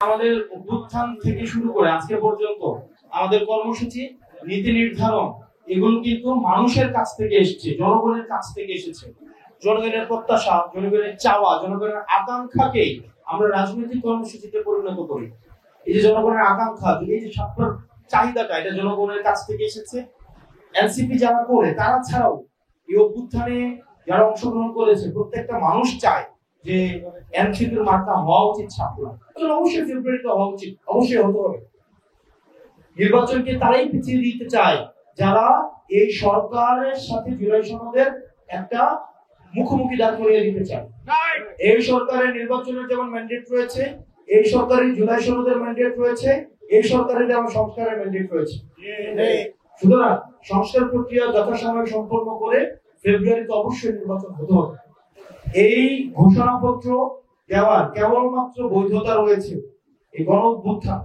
আমাদের অভ্যুত্থান থেকে শুরু করে আজকে পর্যন্ত আমাদের কর্মসূচি, নীতি নির্ধারণ এগুলো কিন্তু মানুষের কাছ থেকে এসেছে, জনগণের কাছ থেকে এসেছে। জনগণের প্রত্যাশা, জনগণের চাওয়া, জনগণের আকাঙ্ক্ষাকে আমরা রাজনৈতিক কর্মসূচিতে পরিণত করি। এই যে জনগণের আকাঙ্ক্ষা, এই যে স্বার্থের চাহিদাটা, এটা জনগণের কাছ থেকে এসেছে। এনসিপি যারা করে তারা ছাড়াও এই অভ্যুত্থানে যারা অংশগ্রহণ করেছে প্রত্যেকটা মানুষ চায় যে এনসিপির মার্কা হওয়া উচিত ছাত্ররা। অবশ্যই ফেব্রুয়ারিতে হওয়া উচিত, অবশ্যই হতে হবে। নির্বাচনকে তারাই পিছিয়ে দিতে চায় যারা এই সরকারের সাথে জুলাই সনদের একটা মুখোমুখি দাঁড় করিয়ে দিতে চায়। এই সরকারের নির্বাচনের যেমন ম্যান্ডেট রয়েছে, এই সরকারের জুলাই সনদের ম্যান্ডেট রয়েছে, এই সরকারের যেমন সংস্কারের ম্যান্ডেট রয়েছে। সুতরাং সংস্কার প্রক্রিয়া যথাসময়ে সম্পন্ন করে ফেব্রুয়ারিতে অবশ্যই নির্বাচন হতে হবে। এই ঘোষণাপত্র দেওয়ার কেবলমাত্র বৈধতা রয়েছে এই গণ-অভ্যুত্থান।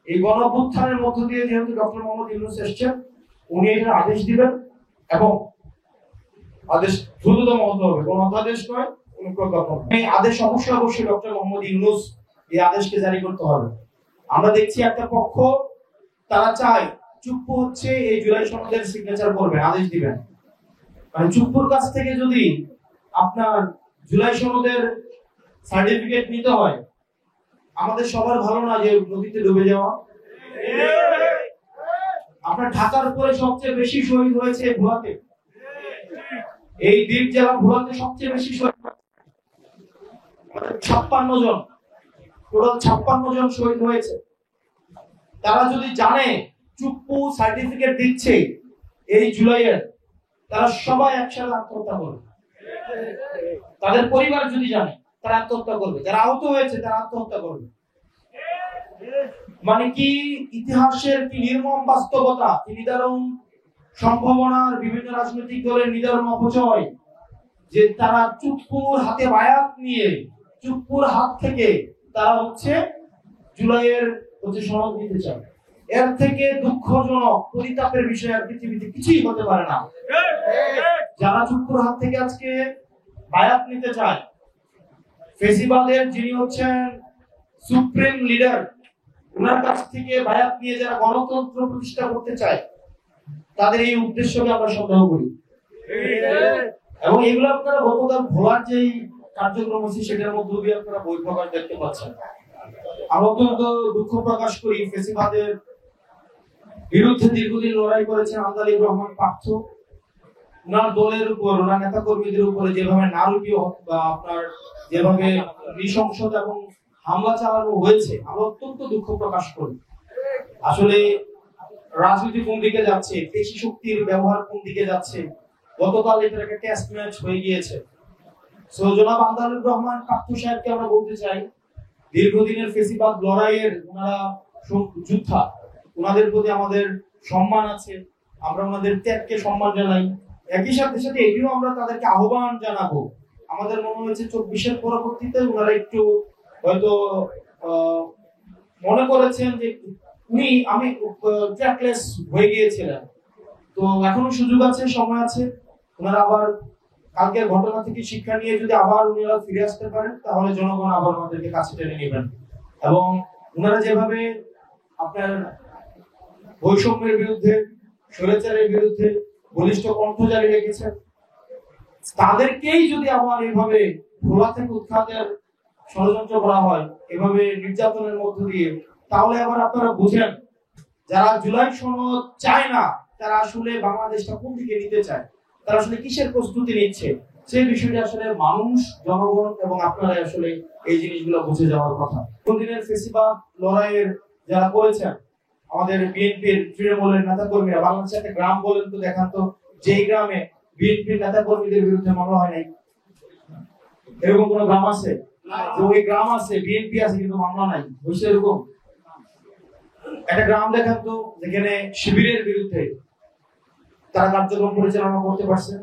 এই গণ-অভ্যুত্থানের মধ্য দিয়ে যেহেতু ডক্টর মোহাম্মদ ইউনূস এসেছেন, উনি এটা আদেশ দিবেন এবং আদেশ দ্রুততম হতে হবে, কোন অধ্যাদেশ নয়, কোন প্রজ্ঞাপন। এই আদেশ অবশ্যই ডক্টর মোহাম্মদ ইউনূস এই আদেশকে জারি করতে হবে। আমরা দেখছি একটা পক্ষ তারা চায় চুপ্পু হচ্ছে এই জুলাই সনদের সিগনেচার করবেন, আদেশ দিবেন। মানে চুপ্পুর কাছ থেকে যদি আপনার জুলাই সনদের সার্টিফিকেট নিতে হয়, আমাদের সবার ভালো না যে নদীতে ডুবে যাওয়া। আপনার ঢাকার উপরে সবচেয়ে বেশি শহীদ হয়েছে ভোলাতে, এই দ্বীপ জেলা ভোলাতে সবচেয়ে বেশি শহীদ 56 জন, টোটাল 56 জন শহীদ হয়েছে। তারা যদি জানে চুপ্পু সার্টিফিকেট দিচ্ছে এই জুলাইয়ের, তারা সবাই একসাথে আত্মহত্যা করবে। তাদের পরিবার যদি জানে তারা আত্মহত্যা করবে, যারা আহত হয়েছে তারা আত্মহত্যা করবে। মানে কি ইতিহাসের কি নির্মম বাস্তবতা, কি নিদারুণ সম্ভাবনার বিভিন্ন রাজনৈতিক দলের নিদারুণ অপচয় যে তারা চুপ্পুর হাতে বায়াত নিয়ে চুপ্পুর হাত থেকে তারা হচ্ছে জুলাইয়ের সনদ নিতে চায়। এর থেকে দুঃখজনক পরিতাপের বিষয় আর পৃথিবীতে কিছুই হতে পারে না। যারা চুপ্পুর হাত থেকে আজকে বায়াত নিতে চায়, ফেসিবাদের যিনি হচ্ছেন সুপ্রিম লিডার, ওনার কাছ থেকে বায়াত নিয়ে যারা গণতন্ত্র প্রতিষ্ঠা করতে চায়, তাদের এই উদ্দেশ্যকে আমরা সন্দেহ করি। এবং এগুলো আপনারা গতকাল ভোলার যে কার্যক্রম হচ্ছে সেটার মধ্যে দিয়ে আপনারা বই প্রকাশ দেখতে পাচ্ছেন। আমরা অত্যন্ত দুঃখ প্রকাশ করি, ফেসিবাদের বিরুদ্ধে দীর্ঘদিন লড়াই করেছেন আন্দালিব রহমান পার্থ, ওনার দলের উপর, ওনার নেতা কর্মীদের উপরে যেভাবে নারকীয় বা আপনার যেভাবে নৃশংসতা এবং হামলা চালানো হয়েছে, আমরা অত্যন্ত দুঃখ প্রকাশ করি। আসলে রাজনীতি কোন দিকে যাচ্ছে, পেশি শক্তির ব্যবহার কোন দিকে যাচ্ছে, গতকাল এটা একটা টেস্ট ম্যাচ হয়ে গিয়েছে। সো জনাব আন্দালিব রহমান পার্থ সাহেবকে আমরা বলতে চাই, দীর্ঘদিনের ফেসিবাদ লড়াইয়ের ওনারা যোদ্ধা, ওনাদের প্রতি আমাদের সম্মান আছে, আমরা ওনাদের ত্যাগকে সম্মান জানাই। একই সাথে সাথে এটিও আমরা তাদেরকে আহ্বান জানাবো। আমাদের মনে হয়েছে 24-এর পরবর্তীতে ওনারা একটু হয়তো মনে করেছেন যে আমি ট্র্যাকলেস হয়ে গিয়েছিলাম, তো এখনো সুযোগ আছে, সময় আছে। ওনারা আবার কালকের ঘটনা থেকে শিক্ষা নিয়ে যদি আবার ওনারা ফিরে আসতে পারেন, তাহলে জনগণ আবার আমাদেরকে কাছে টেনে নেবেন। এবং ওনারা যেভাবে আপনার বৈষম্যের বিরুদ্ধে, স্বৈরাচারের বিরুদ্ধে বলিষ্ঠ কণ্ঠ জারি রেখেছেন, তাদেরকেই যদি আবার এইভাবে ভোলা থেকে উৎখাতের ষড়যন্ত্র করা হয়, এভাবে নির্যাতনের মধ্য দিয়ে, তাহলে আবার আপনারা বুঝেন যারা জুলাই সনদ চায় না তারা আসলে বাংলাদেশটা কোন দিকে নিতে চায়, তারা আসলে কিসের প্রস্তুতি নিচ্ছে, সেই বিষয়টি আসলে মানুষ, জনগণ এবং আপনারা আসলে এই জিনিসগুলো বুঝে যাওয়ার কথা। কোনদিনের ফেসিবাদ লড়াইয়ের যারা করেছেন, আমাদের বিএনপির তৃণমূলের নেতা কর্মীরা, বাংলাদেশে একটা গ্রাম বলেন তো দেখান তো যেই গ্রামে বিএনপির নেতা কর্মীদের বিরুদ্ধে মামলা হয় নাই। এরকম কোন গ্রাম আছে? ওই গ্রাম আছে, বিএনপি আছে কিন্তু মামলা নাই, বুঝছে? এরকম একটা গ্রাম দেখান তো যেখানে শিবিরের বিরুদ্ধে তারা কার্যক্রম পরিচালনা করতে পারছে।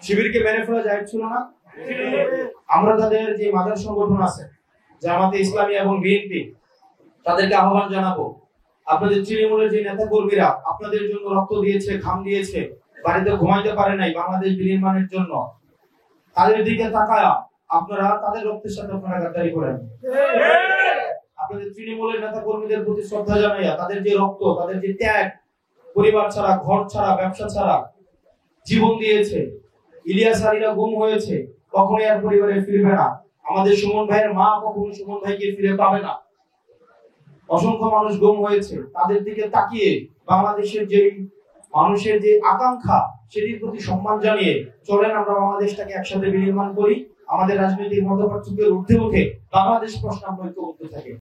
শিবিরকে মেরে ফেলা যায় ছিল না? আমরা তাদের যে মাদার সংগঠন আছে জামাতে ইসলামী এবং বিএনপি, তাদেরকে আহ্বান জানাবো, আপনাদের তৃণমূলের যে নেতা কর্মীরা আপনাদের জন্য রক্ত দিয়েছে, ঘাম দিয়েছে, বাড়িতে ঘুমাইতে পারে নাই বাংলাদেশ বিনির্মাণের জন্য, তাদের দিকে তাকায়া আপনারা তাদের রক্তের সাথে আপনারা গাদ্দারি করেন। আপনাদের তৃণমূলের নেতা কর্মীদের প্রতি শ্রদ্ধা জানাইয়া তাদের যে রক্ত, তাদের যে ত্যাগ, পরিবার ছাড়া, ঘর ছাড়া, ব্যবসা ছাড়া জীবন দিয়েছে, ইলিয়াস আলীরা গুম হয়েছে, কখনোই আর পরিবারে ফিরবে না। আমাদের সুমন ভাইয়ের মা কখনো সুমন ভাইকে ফিরে পাবে না। অসংখ্য মানুষ গুম হয়েছে, তাদের দিকে তাকিয়ে বাংলাদেশের যে মানুষের যে আকাঙ্ক্ষা, সেটির প্রতি সম্মান জানিয়ে চলেন আমরা বাংলাদেশটাকে একসাথে বিনির্মাণ করি। আমাদের রাজনৈতিক মতপার্থক্যের ঊর্ধ্বে উঠে বাংলাদেশ প্রশ্ন আমরা ঐক্যবদ্ধ থাকি।